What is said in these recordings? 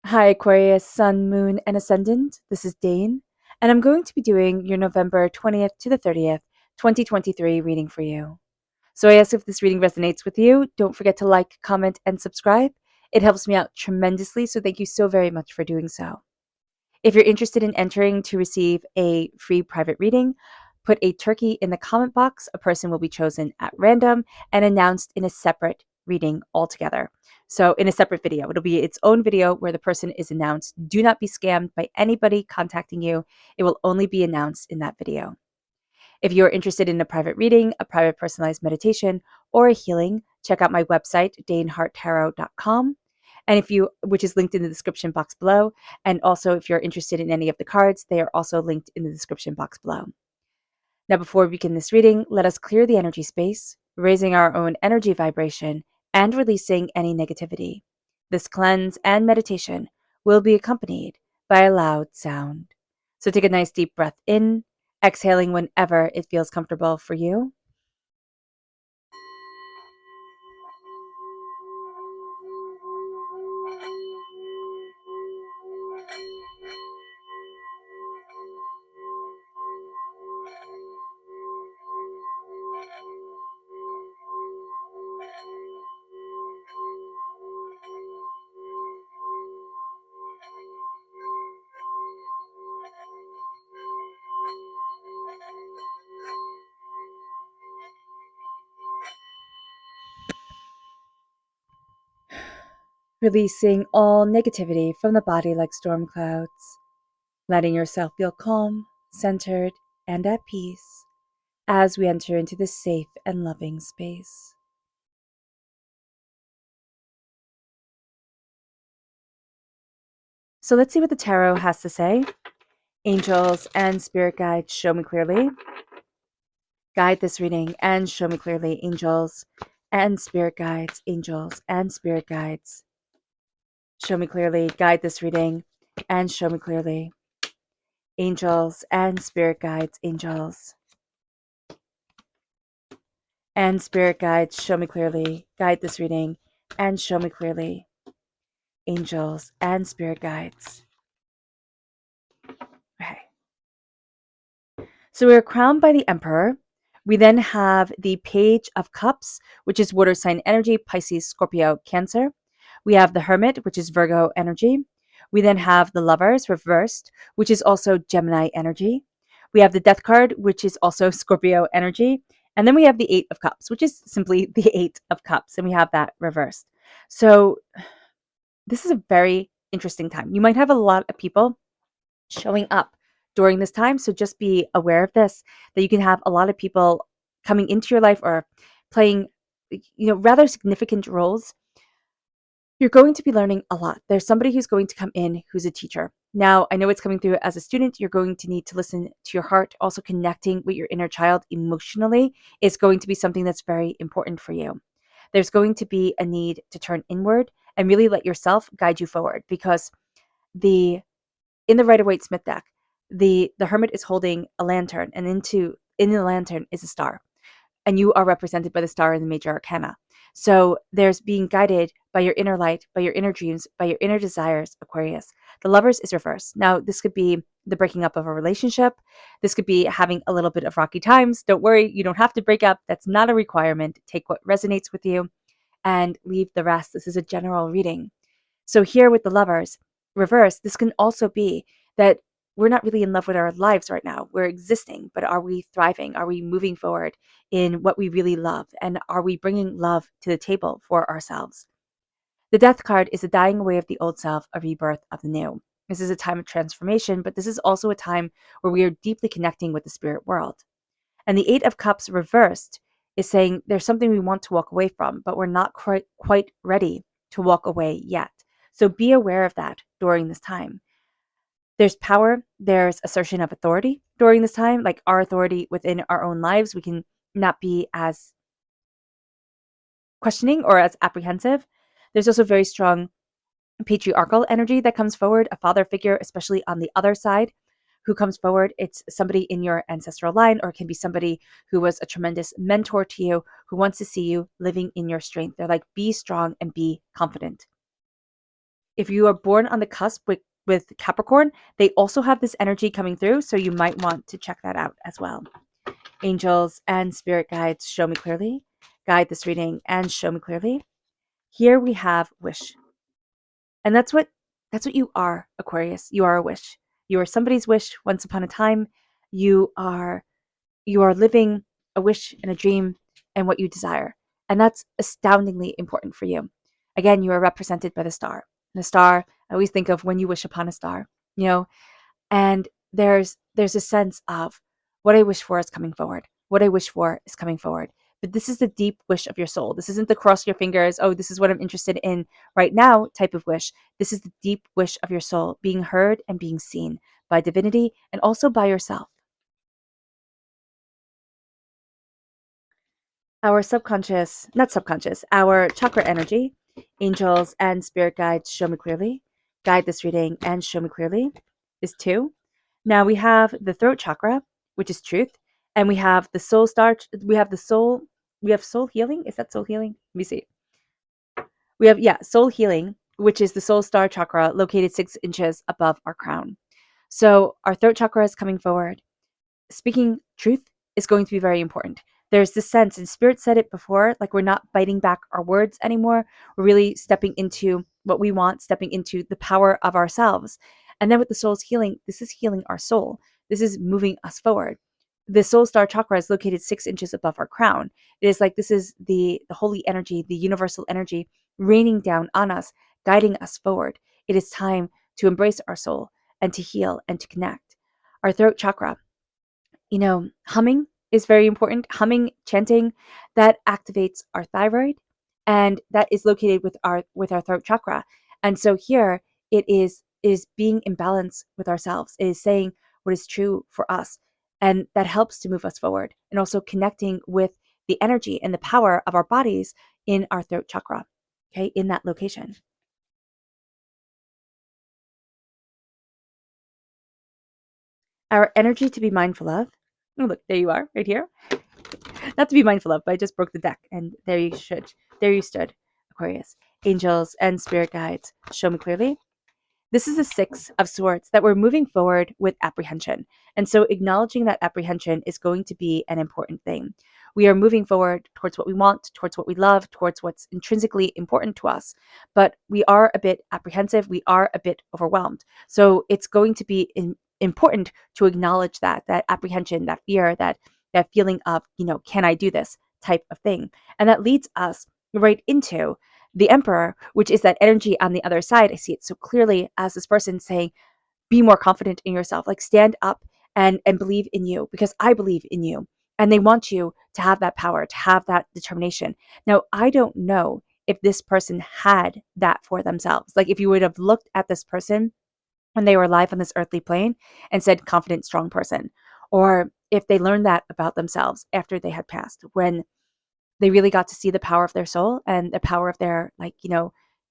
Hi, Aquarius, Sun, Moon, and Ascendant. This is Dane, and I'm going to be doing your November 20th to the 30th, 2023 reading for you. So I ask if this reading resonates with you. Don't forget to like, comment, and subscribe. It helps me out tremendously, so thank you so very much for doing so. If you're interested in entering to receive a free private reading, put a turkey in the comment box. A person will be chosen at random and announced in a separate reading altogether. So, in a separate video, it'll be its own video where the person is announced. Do not be scammed by anybody contacting you. It will only be announced in that video. If you're interested in a private reading, a private personalized meditation, or a healing, check out my website, daneharttarot.com. And which is linked in the description box below. And also, if you're interested in any of the cards, they are also linked in the description box below. Now, before we begin this reading, let us clear the energy space, raising our own energy vibration and releasing any negativity. This cleanse and meditation will be accompanied by a loud sound. So take a nice deep breath in, exhaling whenever it feels comfortable for you. Releasing all negativity from the body like storm clouds, letting yourself feel calm, centered, and at peace as we enter into this safe and loving space. So let's see what the tarot has to say. Angels and spirit guides, show me clearly. Guide this reading and show me clearly, angels and spirit guides, angels and spirit guides. Show me clearly, guide this reading and show me clearly. Angels and spirit guides, angels and spirit guides, show me clearly, guide this reading and show me clearly. Angels and spirit guides. Okay. So we're crowned by the Emperor. We then have the Page of Cups, which is water sign energy, Pisces, Scorpio, Cancer. We have the Hermit, which is Virgo energy. We then have the Lovers reversed, which is also Gemini energy. We have the Death card, which is also Scorpio energy. And then we have the Eight of Cups, which is simply the Eight of Cups. And we have that reversed. So this is a very interesting time. You might have a lot of people showing up during this time. So just be aware of this, that you can have a lot of people coming into your life or playing, rather significant roles. You're going to be learning a lot. There's somebody who's going to come in who's a teacher. Now, I know it's coming through as a student. You're going to need to listen to your heart. Also, connecting with your inner child emotionally is going to be something that's very important for you. There's going to be a need to turn inward and really let yourself guide you forward, because in the Rider-Waite-Smith deck, the Hermit is holding a lantern, and in the lantern is a star, and you are represented by the star in the major arcana. So there's being guided by your inner light, by your inner dreams, by your inner desires, Aquarius. The Lovers is reversed. Now, this could be the breaking up of a relationship. This could be having a little bit of rocky times. Don't worry, you don't have to break up. That's not a requirement. Take what resonates with you and leave the rest. This is a general reading. So here with the Lovers reverse, this can also be that we're not really in love with our lives right now. We're existing, but are we thriving? Are we moving forward in what we really love? And are we bringing love to the table for ourselves? The Death card is a dying away of the old self, a rebirth of the new. This is a time of transformation, but this is also a time where we are deeply connecting with the spirit world. And the Eight of Cups reversed is saying there's something we want to walk away from, but we're not quite ready to walk away yet. So be aware of that during this time. There's power, there's assertion of authority during this time, like our authority within our own lives. We can not be as questioning or as apprehensive. There's also very strong patriarchal energy that comes forward, a father figure, especially on the other side, who comes forward. It's somebody in your ancestral line, or it can be somebody who was a tremendous mentor to you, who wants to see you living in your strength. They're like, be strong and be confident. if you are born on the cusp with Capricorn, they also have this energy coming through. So you might want to check that out as well. Angels and spirit guides, show me clearly. Guide this reading and show me clearly. Here we have wish. And that's what you are, Aquarius. You are a wish. You are somebody's wish once upon a time. You are you are living a wish and a dream and what you desire. And that's astoundingly important for you. Again, you are represented by the star. And the star, I always think of when you wish upon a star, you know, and there's a sense of what I wish for is coming forward. What I wish for is coming forward. But this is the deep wish of your soul. This isn't the cross your fingers, oh, this is what I'm interested in right now type of wish. This is the deep wish of your soul, being heard and being seen by divinity and also by yourself. Our subconscious, not subconscious, our chakra energy, angels and spirit guides, show me clearly. Guide this reading and show me clearly is 2. Now we have the throat chakra, which is truth, and we have the soul star. We have soul healing. Is that soul healing? Let me see. We have, yeah, soul healing, which is the soul star chakra located 6 inches above our crown. So our throat chakra is coming forward. Speaking truth is going to be very important. There's this sense, and Spirit said it before, like we're not biting back our words anymore. We're really stepping into what we want, stepping into the power of ourselves. And then with the soul's healing, this is healing our soul. This is moving us forward. The soul star chakra is located 6 inches above our crown. It is like this is the holy energy, the universal energy raining down on us, guiding us forward. It is time to embrace our soul and to heal and to connect. Our throat chakra, humming is very important. Humming, chanting, that activates our thyroid, and that is located with our throat chakra. And so here it is being in balance with ourselves. It is saying what is true for us, and that helps to move us forward. And also connecting with the energy and the power of our bodies in our throat chakra. Okay, in that location. Our energy to be mindful of. Oh, look, there you are, right here. Not to be mindful of, but I just broke the deck, and there you stood, Aquarius. Angels and spirit guides, show me clearly. This is the 6 of Swords, that we're moving forward with apprehension. And so acknowledging that apprehension is going to be an important thing. We are moving forward towards what we want, towards what we love, towards what's intrinsically important to us. But we are a bit apprehensive. We are a bit overwhelmed. So it's going to be important to acknowledge that apprehension, that fear, that feeling of, can I do this type of thing? And that leads us right into the Emperor, which is that energy on the other side. I see it so clearly as this person saying, be more confident in yourself, like stand up and believe in you, because I believe in you. And they want you to have that power, to have that determination. Now, I don't know if this person had that for themselves. Like if you would have looked at this person when they were alive on this earthly plane and said confident, strong person, or if they learned that about themselves after they had passed, when they really got to see the power of their soul and the power of their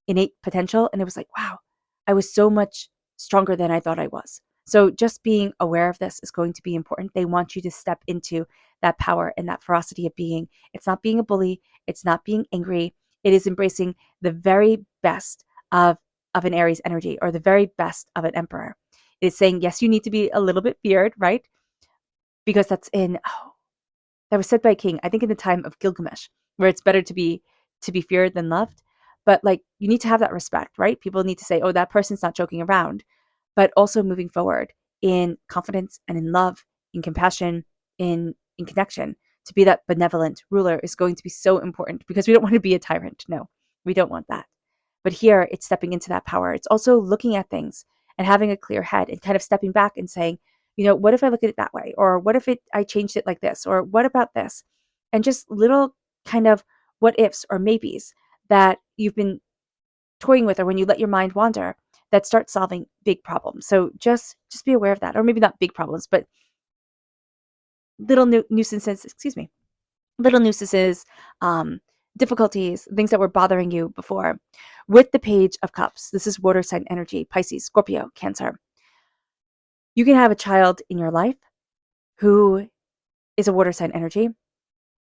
innate potential. And it was like, wow, I was so much stronger than I thought I was. So just being aware of this is going to be important. They want you to step into that power and that ferocity of being. It's not being a bully. It's not being angry. It is embracing the very best of an Aries energy, or the very best of an Emperor. It is saying, yes, you need to be a little bit feared, right? Because that's that was said by a king, I think in the time of Gilgamesh, where it's better to be feared than loved. But like you need to have that respect, right? People need to say, oh, that person's not joking around, but also moving forward in confidence and in love, in compassion, in connection. To be that benevolent ruler is going to be so important, because we don't want to be a tyrant. No, we don't want that. But here it's stepping into that power. It's also looking at things and having a clear head and kind of stepping back and saying, what if I look at it that way? Or what if I changed it like this? Or what about this? And just little kind of what ifs or maybes that you've been toying with, or when you let your mind wander, that start solving big problems. So just be aware of that. Or maybe not big problems, but little nuisances, little nuisances, difficulties, things that were bothering you before. With the Page of Cups, this is water sign energy, Pisces, Scorpio, Cancer. You can have a child in your life who is a water sign energy,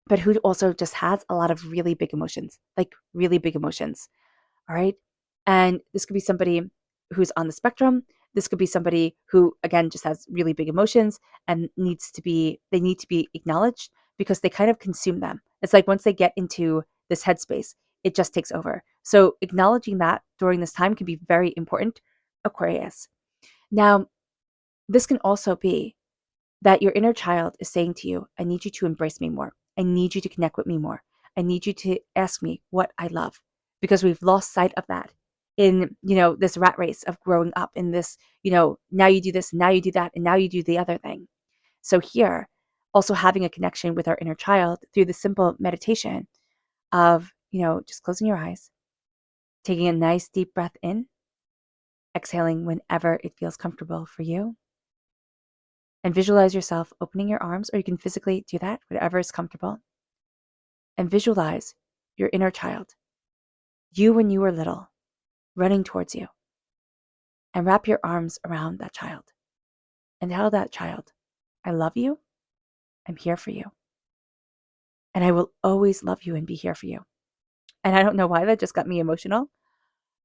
but who also just has a lot of really big emotions, like really big emotions. All right. And this could be somebody who's on the spectrum. This could be somebody who, again, just has really big emotions and they need to be acknowledged because they kind of consume them. It's like once they get into this headspace, it just takes over. So acknowledging that during this time can be very important, Aquarius. Now, this can also be that your inner child is saying to you, I need you to embrace me more. I need you to connect with me more. I need you to ask me what I love, because we've lost sight of that in, this rat race of growing up in this, now you do this, now you do that, and now you do the other thing. So here, also having a connection with our inner child through the simple meditation of, just closing your eyes, taking a nice deep breath in, exhaling whenever it feels comfortable for you, and visualize yourself opening your arms, or you can physically do that, whatever is comfortable. And visualize your inner child, you when you were little, running towards you. And wrap your arms around that child and tell that child, I love you, I'm here for you, and I will always love you and be here for you. And I don't know why that just got me emotional,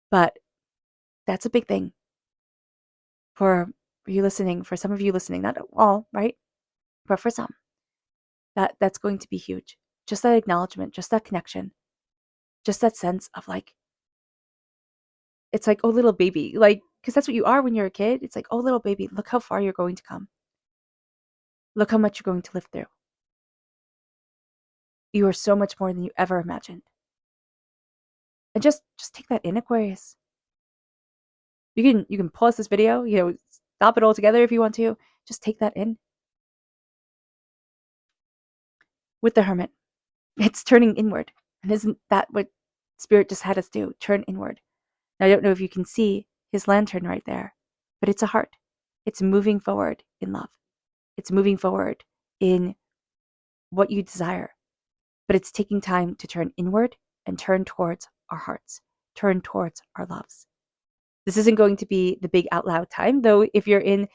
but that's a big thing for you listening, for some of you listening, not all, right? But for some, that's going to be huge. Just that acknowledgement, just that connection, just that sense of like, it's like, oh, little baby, like, because that's what you are when you're a kid. It's like, oh, little baby, look how far you're going to come. Look how much you're going to live through. You are so much more than you ever imagined. And just take that in, Aquarius. You can pause this video, stop it all together if you want to. Just take that in. With the Hermit, it's turning inward. And isn't that what Spirit just had us do? Turn inward. Now, I don't know if you can see his lantern right there, but it's a heart. It's moving forward in love. It's moving forward in what you desire. But it's taking time to turn inward and turn towards our hearts, turn towards our loves. This isn't going to be the big out loud time, though. If you're in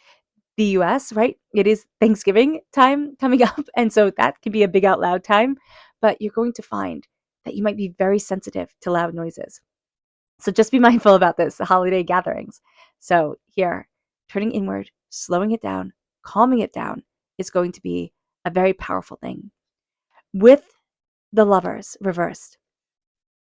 the US, right, it is Thanksgiving time coming up. And so that can be a big out loud time. But you're going to find that you might be very sensitive to loud noises. So just be mindful about this, the holiday gatherings. So here, turning inward, slowing it down, calming it down is going to be a very powerful thing. With the Lovers reversed,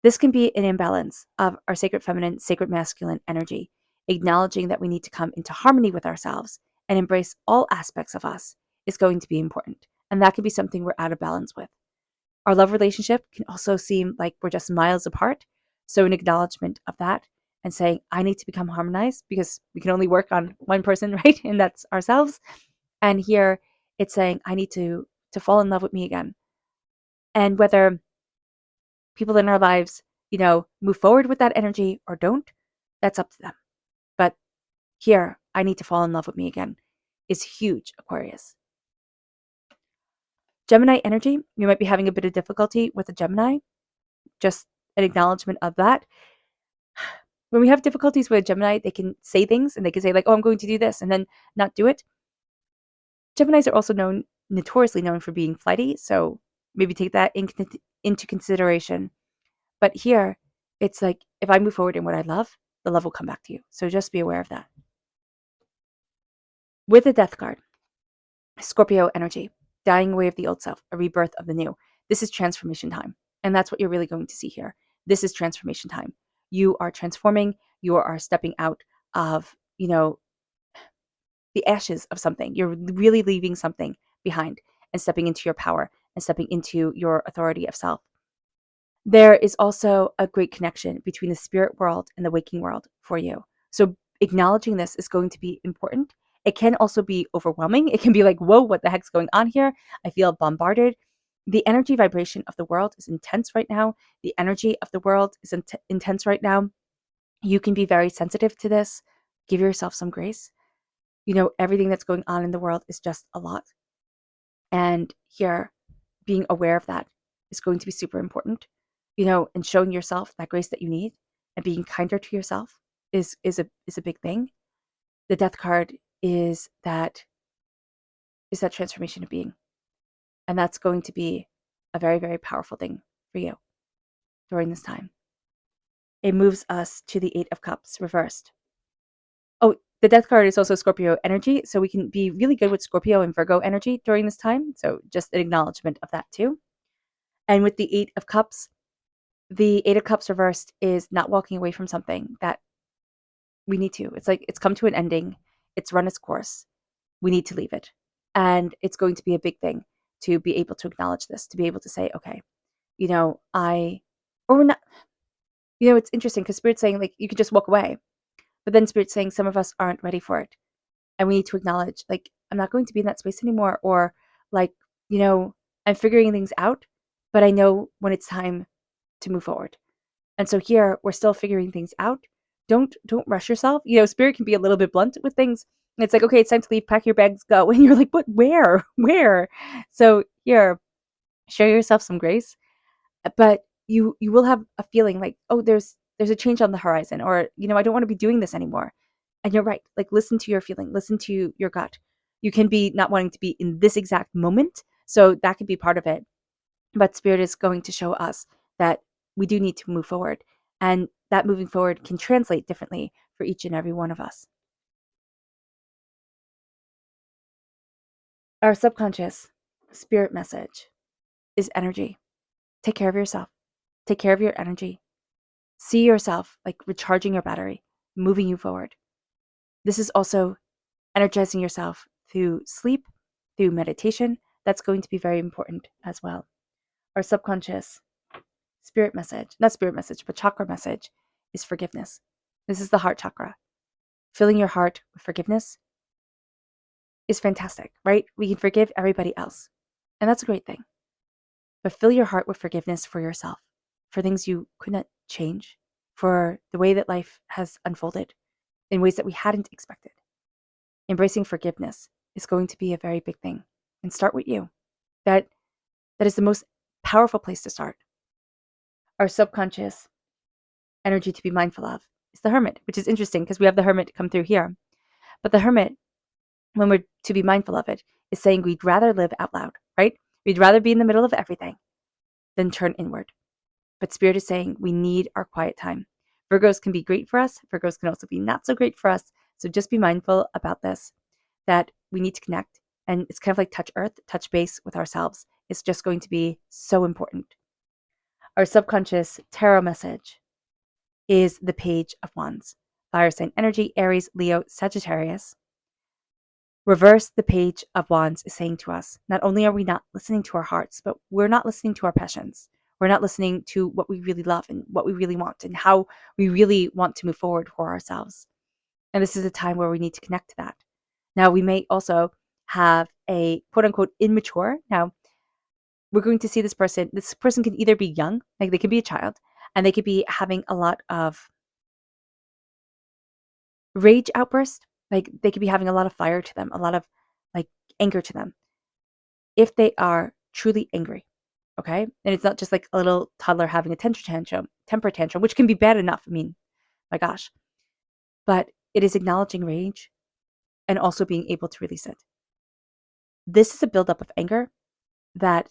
this can be an imbalance of our sacred feminine, sacred masculine energy, acknowledging that we need to come into harmony with ourselves and embrace all aspects of us is going to be important. And that could be something we're out of balance with. Our love relationship can also seem like we're just miles apart. So an acknowledgement of that and saying, I need to become harmonized, because we can only work on one person, right? And that's ourselves. And here it's saying, I need to fall in love with me again. And whether people in our lives, move forward with that energy or don't, that's up to them. But here, I need to fall in love with me again is huge, Aquarius. Gemini energy, you might be having a bit of difficulty with a Gemini. Just an acknowledgement of that. When we have difficulties with a Gemini, they can say things and they can say like, oh, I'm going to do this, and then not do it. Geminis are also notoriously known for being flighty, so maybe take that into consideration. But here, it's like, if I move forward in what I love, the love will come back to you. So just be aware of that. With the Death card, Scorpio energy, dying away of the old self, a rebirth of the new. This is transformation time. And that's what you're really going to see here. This is transformation time. You are transforming. You are stepping out of, the ashes of something. You're really leaving something behind and stepping into your power and stepping into your authority of self. There is also a great connection between the spirit world and the waking world for you. So acknowledging this is going to be important. It can also be overwhelming. It can be like, whoa, what the heck's going on here? I feel bombarded. The energy vibration of the world is intense right now. The energy of the world is intense right now. You can be very sensitive to this. Give yourself some grace. Everything that's going on in the world is just a lot. And here, being aware of that is going to be super important. And showing yourself that grace that you need and being kinder to yourself is a big thing. The Death card is that transformation of being. And that's going to be a very, very powerful thing for you during this time. it moves us to the Eight of Cups reversed. Oh, the Death card is also Scorpio energy, so we can be really good with Scorpio and Virgo energy during this time. So just an acknowledgement of that too. And with the the Eight of Cups reversed is not walking away from something that we need to. It's like it's come to an ending, it's run its course. We need to leave it. And it's going to be a big thing to be able to acknowledge this, to be able to say, okay, or we're not, it's interesting because Spirit's saying, like, you could just walk away. But then Spirit's saying some of us aren't ready for it. And we need to acknowledge, like, I'm not going to be in that space anymore. Or, like, I'm figuring things out, but I know when it's time to move forward. And so here we're still figuring things out. Don't rush yourself. Spirit can be a little bit blunt with things. It's like, okay, it's time to leave, pack your bags, go. And you're like, but where? Where? So here, show yourself some grace. But you will have a feeling like, oh, there's a change on the horizon, or I don't want to be doing this anymore. And you're right. Like, listen to your feeling, listen to your gut. You can be not wanting to be in this exact moment. So that could be part of it. But Spirit is going to show us that we do need to move forward. And that moving forward can translate differently for each and every one of us. Our subconscious spirit message is energy. Take care of yourself. Take care of your energy. See yourself like recharging your battery, moving you forward. This is also energizing yourself through sleep, through meditation. That's going to be very important as well. Our subconscious spirit message, not spirit message, but chakra message is forgiveness. This is the heart chakra. Filling your heart with forgiveness is fantastic, right? We can forgive everybody else, and that's a great thing. But fill your heart with forgiveness for yourself, for things you could not change, for the way that life has unfolded in ways that we hadn't expected. Embracing forgiveness is going to be a very big thing. And start with you. That is the most powerful place to start. Our subconscious energy to be mindful of is the hermit, which is interesting because we have the hermit come through here. But the hermit, when we're to be mindful of it, is saying we'd rather live out loud, right? We'd rather be in the middle of everything than turn inward. But Spirit is saying we need our quiet time. Virgos can be great for us. Virgos can also be not so great for us. So just be mindful about this, that we need to connect. And it's kind of like touch earth, touch base with ourselves. It's just going to be so important. Our subconscious tarot message is the Page of Wands. Fire sign energy, Aries, Leo, Sagittarius. Reverse, the Page of Wands is saying to us, not only are we not listening to our hearts, but we're not listening to our passions. We're not listening to what we really love and what we really want and how we really want to move forward for ourselves. And this is a time where we need to connect to that. Now, we may also have a quote unquote immature. Now, we're going to see this person. This person can either be young, like they could be a child, and they could be having a lot of rage outburst. Like they could be having a lot of fire to them, a lot of like anger to them. If they are truly angry, okay? And it's not just like a little toddler having a temper tantrum, which can be bad enough. I mean, my gosh. But it is acknowledging rage and also being able to release it. This is a buildup of anger that,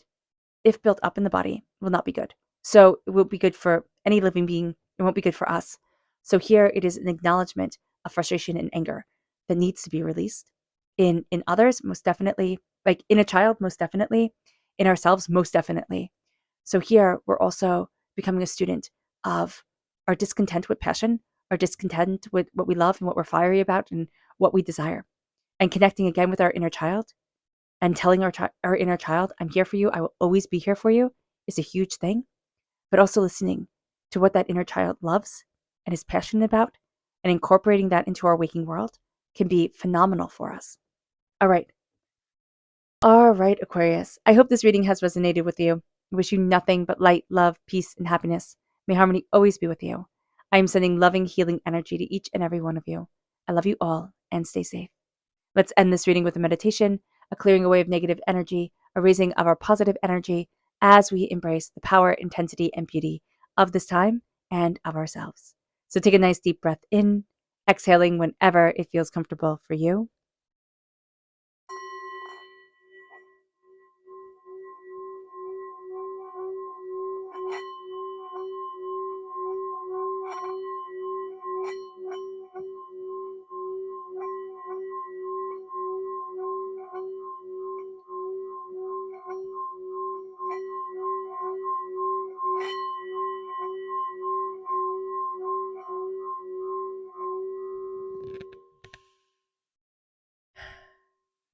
if built up in the body, will not be good. So it will be good for any living being. It won't be good for us. So here it is an acknowledgement of frustration and anger that needs to be released in others, most definitely, like in a child, most definitely, in ourselves, most definitely. So here we're also becoming a student of our discontent with passion, our discontent with what we love and what we're fiery about and what we desire, and connecting again with our inner child and telling our inner child, I'm here for you, I will always be here for you, is a huge thing. But also listening to what that inner child loves and is passionate about and incorporating that into our waking world can be phenomenal for us. All right. All right, Aquarius. I hope this reading has resonated with you. I wish you nothing but light, love, peace, and happiness. May harmony always be with you. I am sending loving, healing energy to each and every one of you. I love you all and stay safe. Let's end this reading with a meditation, a clearing away of negative energy, a raising of our positive energy as we embrace the power, intensity, and beauty of this time and of ourselves. So take a nice deep breath in, exhaling whenever it feels comfortable for you.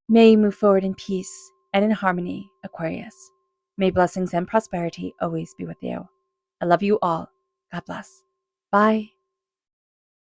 May you move forward in peace and in harmony, Aquarius. May blessings and prosperity always be with you. I love you all. God bless. Bye.